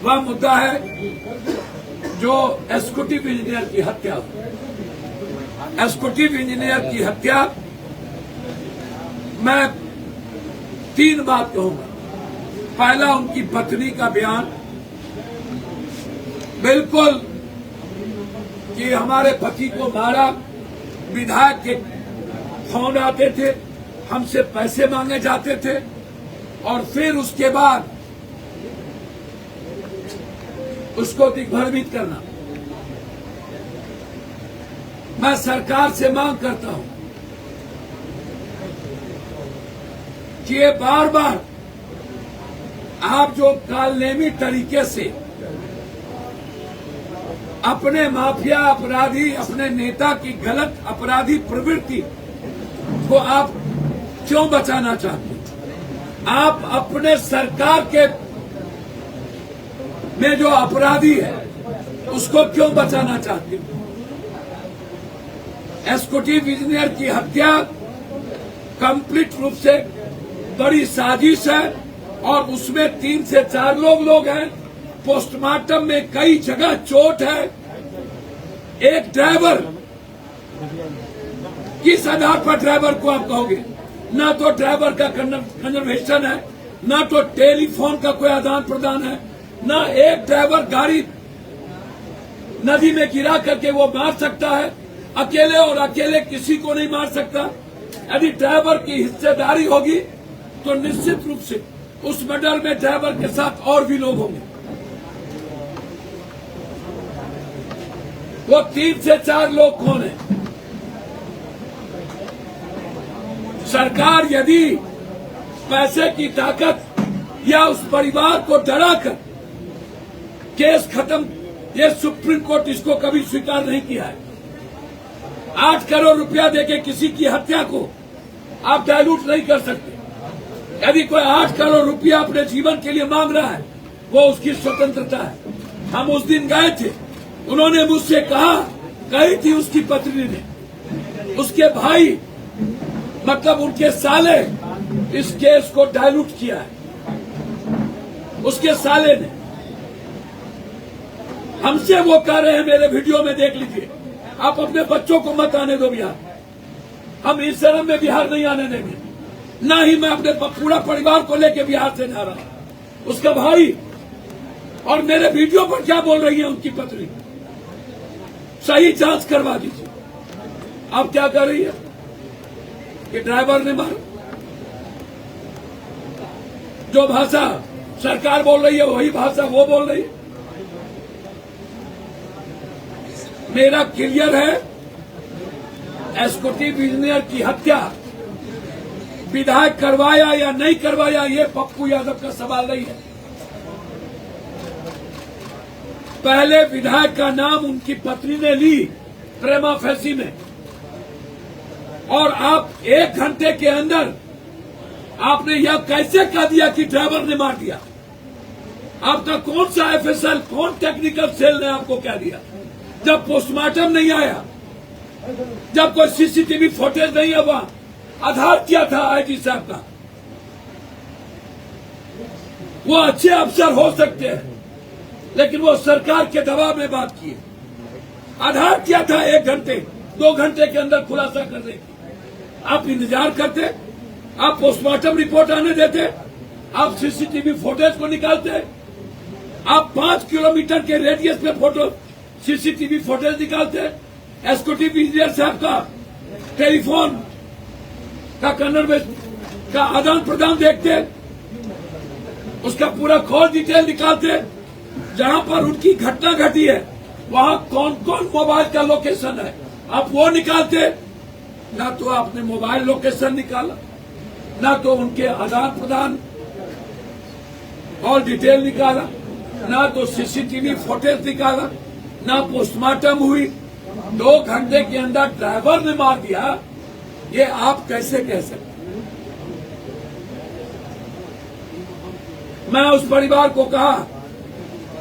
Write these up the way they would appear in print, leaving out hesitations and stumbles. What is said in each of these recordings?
वह मुद्दा है जो एग्जीक्यूटिव इंजीनियर की हत्या हुई। एग्जीक्यूटिव इंजीनियर की हत्या, मैं 3 बात कहूंगा। पहला, उनकी पत्नी का बयान बिल्कुल कि हमारे पति को मारा, विधायक के फोन आते थे, हमसे पैसे मांगे जाते थे और फिर उसके बाद उसको दिग्भ्रमित करना। मैं सरकार से मांग करता हूं कि ये बार बार आप जो कालनेमी तरीके से अपने माफिया अपराधी, अपने नेता की गलत अपराधी प्रवृत्ति को आप क्यों बचाना चाहते हैं? आप अपने सरकार के में जो अपराधी है उसको क्यों बचाना चाहते हैं? एग्जीक्यूटिव इंजीनियर की हत्या कंप्लीट रूप से बड़ी साजिश है और उसमें 3 से 4 लोग हैं। पोस्टमार्टम में कई जगह चोट है। एक ड्राइवर, किस आधार पर ड्राइवर को आप कहोगे? ना तो ड्राइवर का कन्वर्सेशन है, ना तो टेलीफोन का कोई आदान प्रदान है, ना एक ड्राइवर गाड़ी नदी में गिरा करके वो मार सकता है अकेले, और अकेले किसी को नहीं मार सकता। यदि ड्राइवर की हिस्सेदारी होगी तो निश्चित रूप से उस मर्डर में ड्राइवर के साथ और भी लोग होंगे। वो 3 से 4 लोग कौन है? सरकार यदि पैसे की ताकत या उस परिवार को डराकर केस खत्म, ये सुप्रीम कोर्ट इसको कभी स्वीकार नहीं किया है। 8 करोड़ रुपया देके किसी की हत्या को आप डायलूट नहीं कर सकते। यदि कोई 8 करोड़ रुपया अपने जीवन के लिए मांग रहा है, वो उसकी स्वतंत्रता है। हम उस दिन गए थे, उन्होंने मुझसे कही थी उसकी पत्नी ने, उसके भाई मतलब उनके साले इस केस को डायलूट किया है। उसके साले ने हमसे वो कह रहे हैं, मेरे वीडियो में देख लीजिए, आप अपने बच्चों को मत आने दो बिहार। हम इस शर्म में बिहार नहीं आने देंगे, ना ही मैं अपने पूरा परिवार को लेकर बिहार से जा रहा। उसका भाई और मेरे वीडियो पर क्या बोल रही है उनकी पत्नी, सही जांच करवा दीजिए। आप क्या कर रही है कि ड्राइवर ने मारा? जो भाषा सरकार बोल रही है वही भाषा वो बोल रही है। मेरा क्लियर है, एग्जीक्यूटिव इंजीनियर की हत्या विधायक करवाया या नहीं करवाया, ये पप्पू यादव का सवाल नहीं है। पहले विधायक का नाम उनकी पत्नी ने ली प्रेमा फैसी में, और आप 1 घंटे के अंदर आपने यह कैसे कह दिया कि ड्राइवर ने मार दिया? आपका कौन सा एफएसएल, कौन टेक्निकल सेल ने आपको कह दिया? जब पोस्टमार्टम नहीं आया, जब कोई सीसीटीवी फुटेज नहीं हुआ, आधार क्या था आईजी साहब का? वो अच्छे अफसर हो सकते हैं, लेकिन वो सरकार के दबाव में बात की। आधार क्या था 1 घंटे 2 घंटे के अंदर खुलासा करने की? आप इंतजार करते, आप पोस्टमार्टम रिपोर्ट आने देते, आप सीसीटीवी फुटेज को निकालते, आप 5 किलोमीटर के रेडियस में फोटो सीसीटीवी फुटेज निकालते, एग्जीक्यूटिव इंजीनियर साहब का टेलीफोन का कन्वर्सेशन का आदान प्रदान देखते, उसका पूरा कॉल डिटेल निकालते, जहां पर उनकी घटना घटी है वहां कौन कौन मोबाइल का लोकेशन है आप वो निकालते। ना तो आपने मोबाइल लोकेशन निकाला, ना तो उनके आदान प्रदान और डिटेल निकाला, ना तो सीसीटीवी फुटेज निकाला, ना पोस्टमार्टम हुई। 2 घंटे के अंदर ड्राइवर ने मार दिया, ये आप कैसे कह सकते? मैं उस परिवार को कहा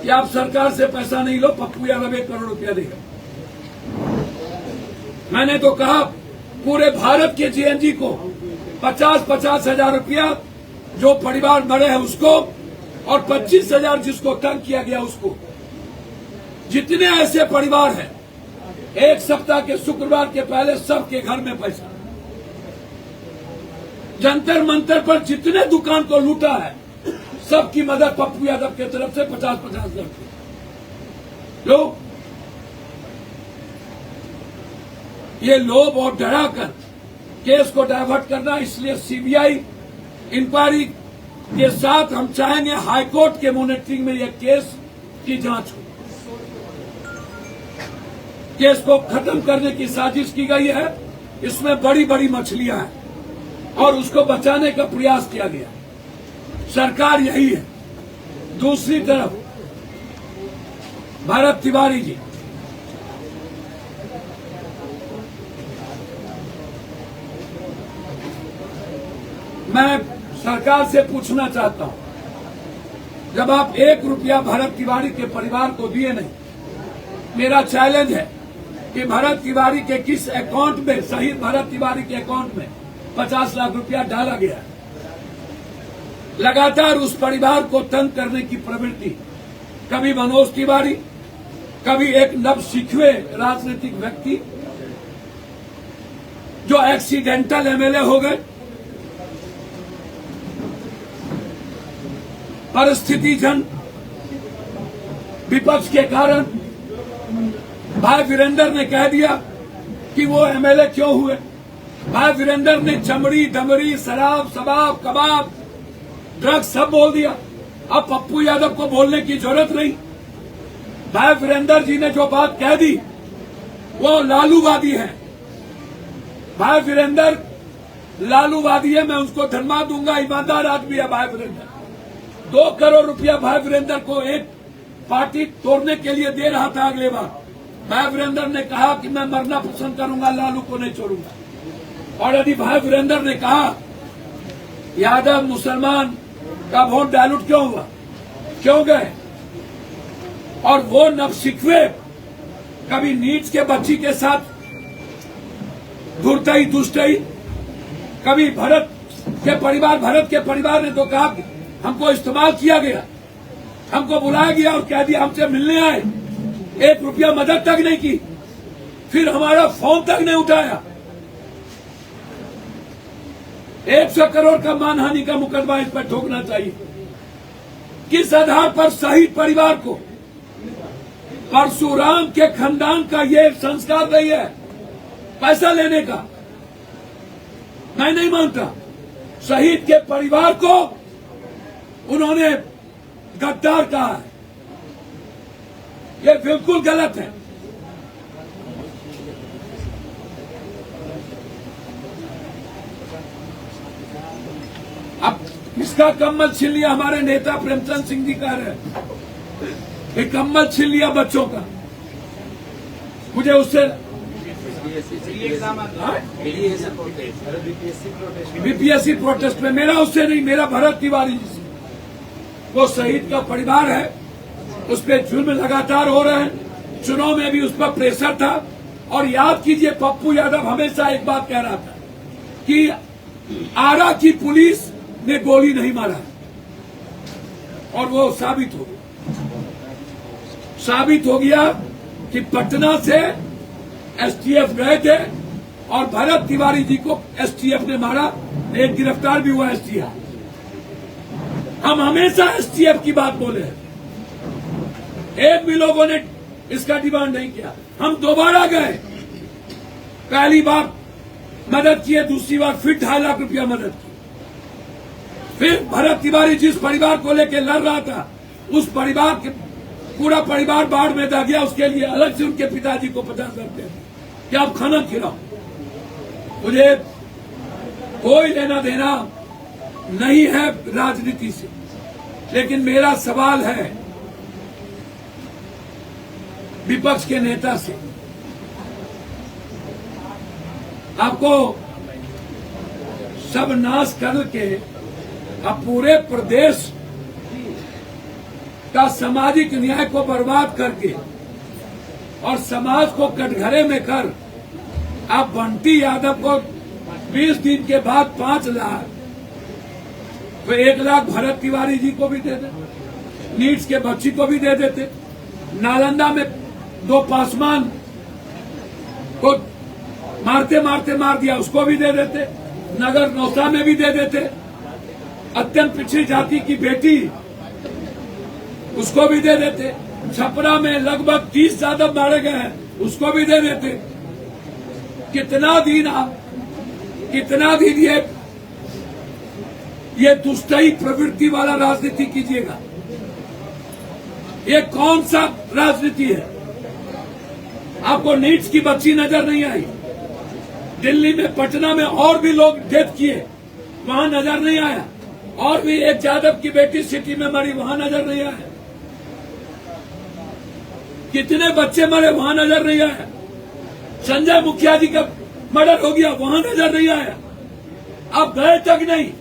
कि आप सरकार से पैसा नहीं लो, पप्पू यादव 1 करोड़ रुपया देगा। मैंने तो कहा पूरे भारत के जीएनजी को 50-50 हजार रुपया जो परिवार मरे हैं उसको और 25,000 जिसको तंग किया गया उसको। जितने ऐसे परिवार हैं, एक सप्ताह के शुक्रवार के पहले सबके घर में पैसा। जंतर मंतर पर जितने दुकान को लूटा है, सबकी मदद पप्पू यादव की तरफ से 50-50 लाख लोग। ये लोभ और डराकर केस को डाइवर्ट करना, इसलिए सीबीआई इंक्वायरी के साथ हम चाहेंगे हाईकोर्ट के मॉनिटरिंग में यह केस की जांच हो। केस को खत्म करने की साजिश की गई है, इसमें बड़ी बड़ी मछलियां हैं और उसको बचाने का प्रयास किया गया। सरकार यही है। दूसरी तरफ भरत तिवारी जी, मैं सरकार से पूछना चाहता हूं, जब आप 1 रुपया भरत तिवारी के परिवार को दिए नहीं, मेरा चैलेंज है कि भरत तिवारी के किस अकाउंट में, शहीद भरत तिवारी के अकाउंट में 50 लाख रुपया डाला गया है। लगातार उस परिवार को तंग करने की प्रवृत्ति, कभी मनोज तिवारी, कभी एक नवसिखुए राजनीतिक व्यक्ति जो एक्सीडेंटल एमएलए हो गए, परिस्थिति जन विपक्ष के कारण भाई वीरेंद्र ने कह दिया कि वो एमएलए क्यों हुए। भाई वीरेंद्र ने चमड़ी, डमरी, शराब, शबाब, कबाब, ड्रग्स सब बोल दिया। अब पप्पू यादव को बोलने की जरूरत नहीं। भाई वीरेंद्र जी ने जो बात कह दी वो लालूवादी है। भाई वीरेंद्र लालूवादी है, मैं उसको धन्यवाद दूंगा, ईमानदार आदमी है भाई वीरेंद्र। 2 करोड़ रुपया भाई वीरेंद्र को एक पार्टी तोड़ने के लिए दे रहा था। अगले बार भाई वीरेंद्र ने कहा कि मैं मरना पसंद करूंगा, लालू को नहीं छोड़ूंगा। और यदि भाई वीरेंद्र ने कहा यादव मुसलमान का वोट डायलूट क्यों हुआ, क्यों गए, और वो नवसिखुए कभी नीच के बच्ची के साथ धुरतई दुष्टई, कभी भरत के परिवार ने तो कहा कि हमको इस्तेमाल किया गया, हमको बुलाया गया और कह दिया हमसे मिलने आए, 1 रुपया मदद तक नहीं की, फिर हमारा फोन तक नहीं उठाया। 100 करोड़ का मानहानि का मुकदमा इस पर ठोकना चाहिए। किस आधार पर शहीद परिवार को, परशुराम के खानदान का ये संस्कार नहीं है पैसा लेने का? मैं नहीं मानता। शहीद के परिवार को उन्होंने गद्दार कहा है, ये बिल्कुल गलत है। अब इसका कम्बल छीन लिया, हमारे नेता प्रेमचंद सिंह जी कह रहे हैं ये कम्बल छीन लिया बच्चों का। मुझे उससे बीपीएससी प्रोटेस्ट में, मेरा उससे नहीं, मेरा भरत तिवारी जी से। वो शहीद का परिवार है, उस पर जुल्म लगातार हो रहे हैं। चुनाव में भी उस पर प्रेशर था। और याद कीजिए, पप्पू यादव हमेशा एक बात कह रहा था कि आरा की पुलिस ने गोली नहीं मारा, और वो साबित हो गया कि पटना से एसटीएफ गए थे और भरत तिवारी जी को एसटीएफ ने मारा, एक गिरफ्तार भी हुआ एसटीएफ। हम हमेशा एसटीएफ की बात बोले हैं, एक भी लोगों ने इसका डिमांड नहीं किया। हम दोबारा गए, पहली बार मदद किए, दूसरी बार फिर 2.5 लाख रुपया मदद की। फिर भरत तिवारी जिस परिवार को लेकर लड़ रहा था, उस परिवार के पूरा परिवार बाढ़ में दह गया, उसके लिए अलग से उनके पिताजी को 50 रुपये कि आप खाना खिलाओ। मुझे कोई लेना देना नहीं है राजनीति से, लेकिन मेरा सवाल है विपक्ष के नेता से, आपको सब नाश करके अब पूरे प्रदेश का सामाजिक न्याय को बर्बाद करके और समाज को कटघरे में कर आप बंटी यादव को 20 दिन के बाद 5 लाख तो 1 लाख भरत तिवारी जी को भी दे दे, नीट्स के बच्ची को भी दे देते, नालंदा में 2 पासवान को मारते मारते मार दिया उसको भी दे देते, नगर नौसा में भी दे देते, अत्यंत पिछड़ी जाति की बेटी उसको भी दे देते, छपरा में लगभग 30 यादव मारे गए हैं उसको भी दे देते। कितना दिन ये दुष्टई प्रवृत्ति वाला राजनीति कीजिएगा? ये कौन सा राजनीति है? आपको नीट्स की बच्ची नजर नहीं आई? दिल्ली में, पटना में और भी लोग डेथ किए, वहां नजर नहीं आया? और भी एक यादव की बेटी सिटी में मरी, वहां नजर नहीं आया? कितने बच्चे मरे, वहां नजर नहीं आया? संजय मुखिया जी का मर्डर हो गया, वहां नजर नहीं आया? आप गए तक नहीं।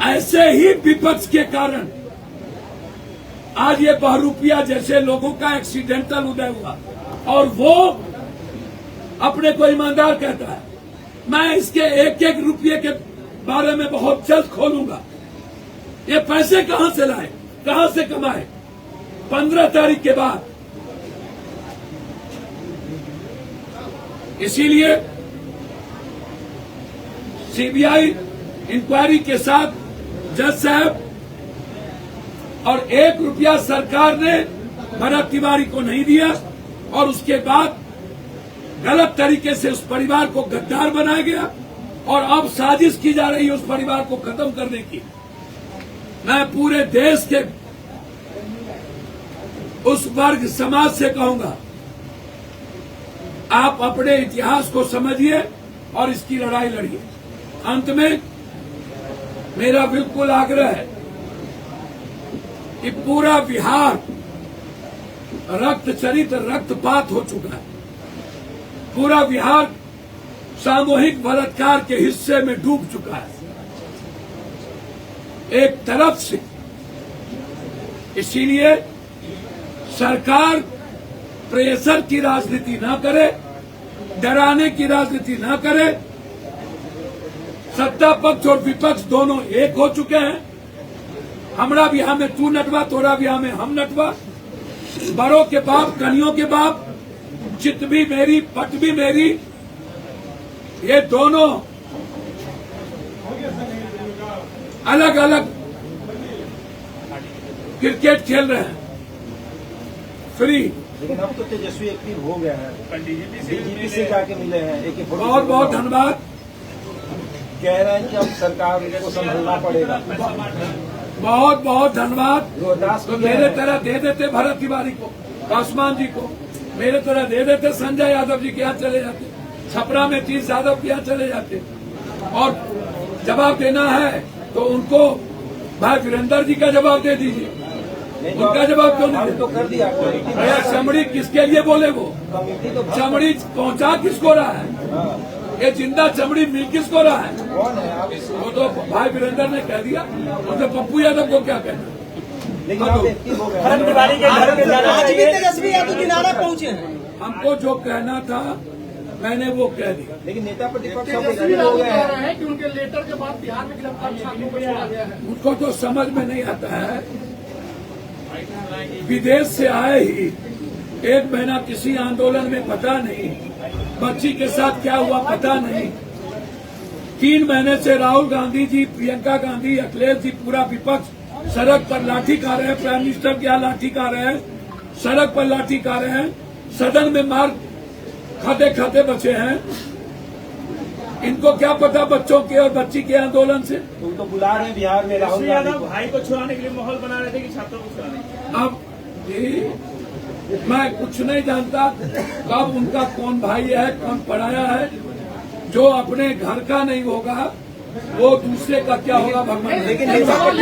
ऐसे ही विपक्ष के कारण आज ये बहरूपिया जैसे लोगों का एक्सीडेंटल उदय हुआ, और वो अपने को ईमानदार कहता है। मैं इसके एक एक रुपये के बारे में बहुत जल्द खोलूंगा। ये पैसे कहां से लाए, कहां से कमाए? 15 तारीख के बाद। इसीलिए सीबीआई इंक्वायरी के साथ जज साहब, और 1 रुपया सरकार ने भरत तिवारी को नहीं दिया, और उसके बाद गलत तरीके से उस परिवार को गद्दार बनाया गया, और अब साजिश की जा रही है उस परिवार को खत्म करने की। मैं पूरे देश के उस वर्ग समाज से कहूंगा, आप अपने इतिहास को समझिए और इसकी लड़ाई लड़िए। अंत में मेरा बिल्कुल आग्रह है कि पूरा बिहार रक्त चरित रक्तपात हो चुका है। पूरा बिहार सामूहिक बलात्कार के हिस्से में डूब चुका है एक तरफ से। इसीलिए सरकार प्रेशर की राजनीति न करे, डराने की राजनीति न करे। सत्ता पक्ष और विपक्ष दोनों एक हो चुके हैं। हमरा बिहार में तू नटवा, तोरा बिहार में हम नटवा। बड़ों के बाप, कनियों के बाप, चित भी मेरी, पट भी मेरी, ये दोनों अलग अलग क्रिकेट खेल रहे हैं, फ्री। लेकिन अब तो तेजस्वी एक्टिव हो गया है, डीजीपी से जाके मिले हैं। बहुत बहुत धन्यवाद। कह रहे हैं कि अब सरकार को संभलना पड़ेगा। बहुत बहुत धन्यवाद। तो मेरे तरह दे देते भरत तिवारी को, पासवान जी को, मेरे तरह दे देते संजय यादव जी के यहाँ चले जाते, छपरा में 30 यादव के यहाँ चले जाते। और जवाब देना है तो उनको भाई वीरेंद्र जी का जवाब दे दीजिए। उनका जवाब क्यों नहीं? तो कर दिया। चमड़ी किसके लिए बोले? वो चमड़ी पहुंचा किसको रहा है? ये जिंदा चमड़ी मिल किसको रहा है? वो तो भाई वीरेंद्र ने कह दिया। उनसे पप्पू यादव को क्या कहना? भरत तिवारी के घर पे जाना चाहिए। तेजस्वी यादव किनारे पहुंचे हैं। हमको जो कहना था मैंने वो कह दिया। लेकिन नेता प्रतिपक्ष है कि उनके लेटर के बाद बिहार में गिरफ्तार छात्रों को छोड़ा गया है। उनको तो समझ में नहीं आता है। विदेश से आए ही 1 महीना किसी आंदोलन में पता नहीं, बच्ची के साथ क्या हुआ पता नहीं। 3 महीने से राहुल गांधी जी, प्रियंका गांधी, अखिलेश जी, पूरा विपक्ष सड़क पर लाठी खा रहे हैं। प्राइम मिनिस्टर क्या लाठी खा रहे हैं, सड़क पर लाठी खा रहे हैं, सदन में मार खाते खाते बचे हैं। इनको क्या पता बच्चों के और बच्ची के आंदोलन से? तो बुला रहे हैं बिहार में राहुल गांधी को। भाई को छुड़ाने के लिए माहौल बना रहे थे कि छात्रों को छुड़ाने। अब मैं कुछ नहीं जानता कब उनका कौन भाई है, कौन पढ़ाया है। जो अपने घर का नहीं होगा वो दूसरे का क्या होगा भगवान। लेकिन धन्यवाद।